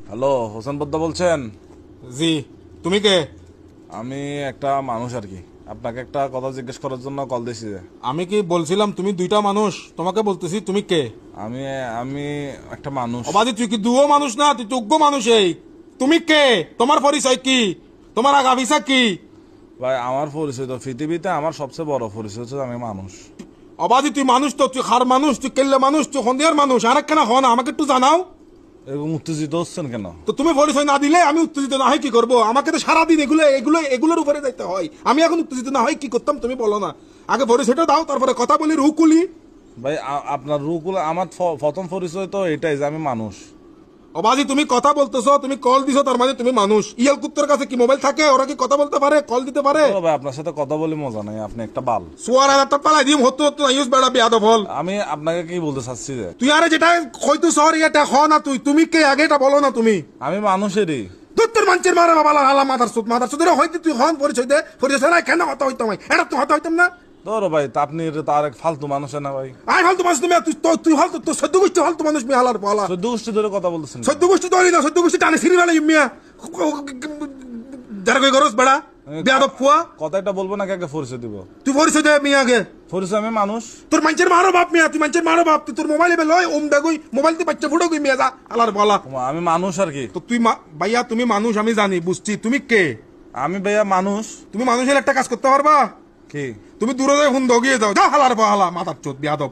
Hello, Hossain বদ্দা বলছেন? জি। তুমি কে? আমি একটা মানুষ আর কি, আপনাকে একটা কথা জিজ্ঞেস করার জন্য কল দিয়েছি যে আমি কি বলছিলাম তুমি দুইটা মানুষ? তোমাকে বলতেছি তুমি কে? আমি আমি একটা মানুষ। অবাধি তুই কি দুও মানুষ না, তুই যোগ্য মানুষ। এই তুমি কে? তোমার পরিচয় কি? তোমার আগাভিসা কি? ভাই, আমার পরিচয় তো পৃথিবীতে আমার সবচেয়ে বড় পরিচয় হচ্ছে আমি মানুষ। অবাধি তুই মানুষ তো, তুই হার মানুষ, তুই কেল্লে মানুষ, তুই সন্ধিয়ার মানুষ। আর একখানা হন আমাকে একটু জানাও এরকম উত্তেজিত হচ্ছেন কেন? তো। তুমি পরিচয় না দিলে আমি উত্তেজিত না হয় কি করবো? আমাকে তো সারাদিন এগুলোর উপরে যাইতে হয়। আমি এখন উত্তেজিত না হয় কি করতাম তুমি বলো না। আগে পরিচয়টা দাও, তারপরে কথা বলি রুকুলি। ভাই, আপনার রুকুল আমার প্রথম পরিচয় তো এটাই যে আমি মানুষ। অবাজি তুমি কথা বলতেছো, তুমি কল দিছো, তার মানে তুমি মানুষ। ইয়াল কুত্তার কাছে কি মোবাইল থাকে? ওরা কি কথা বলতে পারে, কল দিতে পারে? ও ভাই, আপনার সাথে কথা বলে মজা নাই, আপনি একটা বাল। সোয়ার হাজার টাকা পালাই দিম হতো তো ইউজ বেড়া বিয়াদব হল। আমি আপনাকে কি বলতে চাচ্ছি যে তুই আরে যেটা হয়তো শহর এটা হ না, তুমি কে আগে এটা বলো না তুমি। আমি মানুষেরই। তোর মানুষের মারা বাবা হালা মাদার সুদ হয়তো তুই হন পরিচয় দে। পরিচয় না কেন হতা হইতাম? এটা তুই হতা হইতাম না। ধরো ভাই, তা আপনি তার এক ফালতু মানুষ না ভাই। আই ফালতু মানুষ তুমি, তুই ফালতু, তোর সদ্য গোষ্ঠী ফালতু মানুষ মিয়া হালার বলা। 14 গোষ্ঠী ধরে কথা বলতেছেন। সদ্য গোষ্ঠী ধরি না, সদ্য গোষ্ঠী টানে সিঁড়ি বেলা মিয়া যারা কই গরস বেড়া বিয়াদব ফুয়া। কথাটা বলবো নাকি আগে পরিচয় দিব? তুই পরিচয় দে মিয়া আগে। পরিচয় আমি মানুষ। তোর মানুষের মারো বাপ মিয়া, তুই মানুষের মারো বাপ। তুই তোর মোবাইলে বেলয় ওম ডাগুই মোবাইল দিয়ে বাচ্চা ফুটো গই মিয়া যা আলার বলা। আমি মানুষ আর কি। তো তুই ভাইয়া তুমি মানুষ আমি জানি বুঝছি, তুমি কে? আমি ভাইয়া মানুষ। তুমি মানুষের একটা কাজ করতে পারবা কি? তুমি দূরে যাই হুন দগিয়ে যাও, যা হালার বলা মাথার চোদ বিয়াদব।